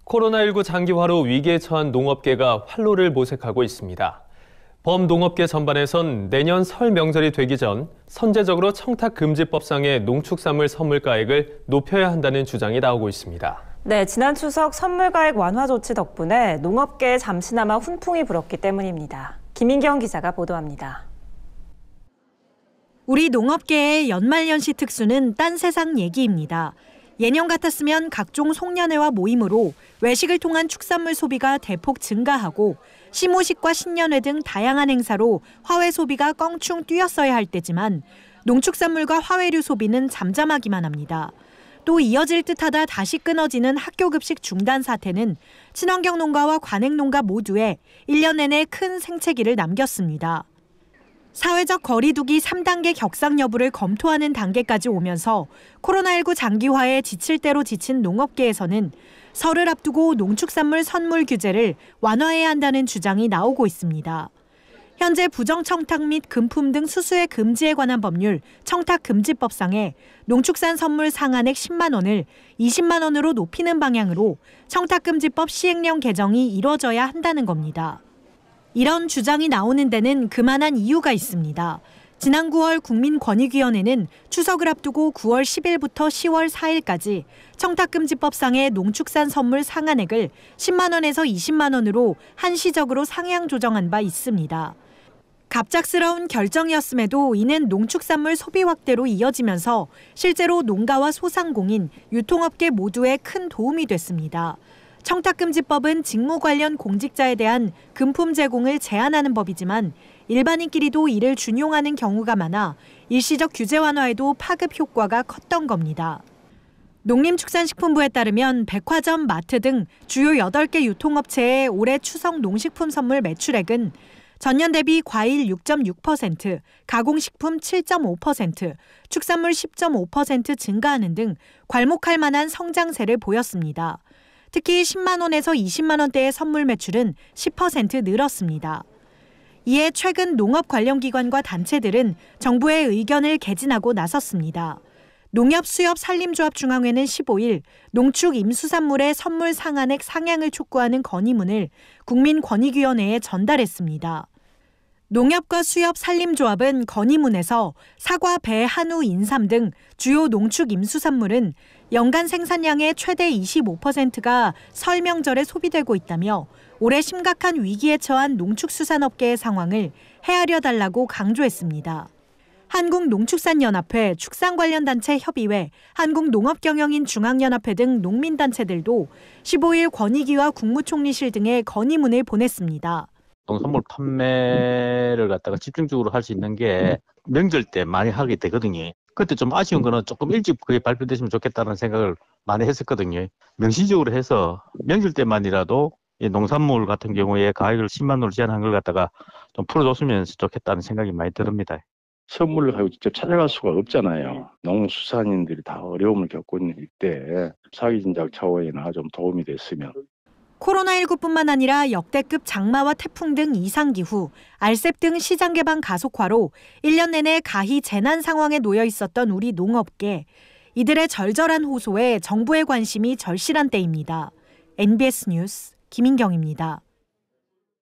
코로나19 장기화로 위기에 처한 농업계가 활로를 모색하고 있습니다. 범농업계 전반에선 내년 설 명절이 되기 전 선제적으로 청탁금지법상의 농축산물 선물가액을 높여야 한다는 주장이 나오고 있습니다. 네, 지난 추석 선물가액 완화 조치 덕분에 농업계에 잠시나마 훈풍이 불었기 때문입니다. 김인경 기자가 보도합니다. 우리 농업계의 연말연시 특수는 딴 세상 얘기입니다. 예년 같았으면 각종 송년회와 모임으로 외식을 통한 축산물 소비가 대폭 증가하고 시모식과 신년회 등 다양한 행사로 화훼 소비가 껑충 뛰었어야 할 때지만 농축산물과 화훼류 소비는 잠잠하기만 합니다. 또 이어질 듯하다 다시 끊어지는 학교급식 중단 사태는 친환경 농가와 관행 농가 모두에 1년 내내 큰 생채기를 남겼습니다. 사회적 거리두기 3단계 격상 여부를 검토하는 단계까지 오면서 코로나19 장기화에 지칠 대로 지친 농업계에서는 설을 앞두고 농축산물 선물 규제를 완화해야 한다는 주장이 나오고 있습니다. 현재 부정청탁 및 금품 등 수수의 금지에 관한 법률 청탁금지법상에 농축산 선물 상한액 10만 원을 20만 원으로 높이는 방향으로 청탁금지법 시행령 개정이 이뤄져야 한다는 겁니다. 이런 주장이 나오는 데는 그만한 이유가 있습니다. 지난 9월 국민권익위원회는 추석을 앞두고 9월 10일부터 10월 4일까지 청탁금지법상의 농축산 선물 상한액을 10만 원에서 20만 원으로 한시적으로 상향 조정한 바 있습니다. 갑작스러운 결정이었음에도 이는 농축산물 소비 확대로 이어지면서 실제로 농가와 소상공인, 유통업계 모두에 큰 도움이 됐습니다. 청탁금지법은 직무 관련 공직자에 대한 금품 제공을 제한하는 법이지만 일반인끼리도 이를 준용하는 경우가 많아 일시적 규제 완화에도 파급 효과가 컸던 겁니다. 농림축산식품부에 따르면 백화점, 마트 등 주요 8개 유통업체의 올해 추석 농식품 선물 매출액은 전년 대비 과일 6.6%, 가공식품 7.5%, 축산물 10.5% 증가하는 등 괄목할 만한 성장세를 보였습니다. 특히 10만 원에서 20만 원대의 선물 매출은 10% 늘었습니다. 이에 최근 농업 관련 기관과 단체들은 정부의 의견을 개진하고 나섰습니다. 농협수협산림조합중앙회는 15일 농축 임수산물의 선물 상한액 상향을 촉구하는 건의문을 국민권익위원회에 전달했습니다. 농협과 수협산림조합은 건의문에서 사과, 배, 한우, 인삼 등 주요 농축 임수산물은 연간 생산량의 최대 25%가 설 명절에 소비되고 있다며 올해 심각한 위기에 처한 농축수산업계의 상황을 헤아려 달라고 강조했습니다. 한국농축산연합회, 축산관련단체 협의회, 한국농업경영인 중앙연합회 등 농민단체들도 15일 권익위와 국무총리실 등에 건의문을 보냈습니다. 농산물 판매를 갖다가 집중적으로 할 수 있는 게 명절 때 많이 하게 되거든요. 그때 좀 아쉬운 거는 조금 일찍 그게 발표됐으면 좋겠다는 생각을 많이 했었거든요. 명시적으로 해서 명절 때만이라도 이 농산물 같은 경우에 가격을 10만 원으로 제한한 걸 갖다가 좀 풀어줬으면 좋겠다는 생각이 많이 듭니다. 선물을 가지고 직접 찾아갈 수가 없잖아요. 농수산인들이 다 어려움을 겪고 있는 이때 사기 진작 차원이나 좀 도움이 됐으면. 코로나19뿐만 아니라 역대급 장마와 태풍 등 이상기후, 알셉 등 시장 개방 가속화로 1년 내내 가히 재난 상황에 놓여 있었던 우리 농업계. 이들의 절절한 호소에 정부의 관심이 절실한 때입니다. NBS 뉴스 김인경입니다.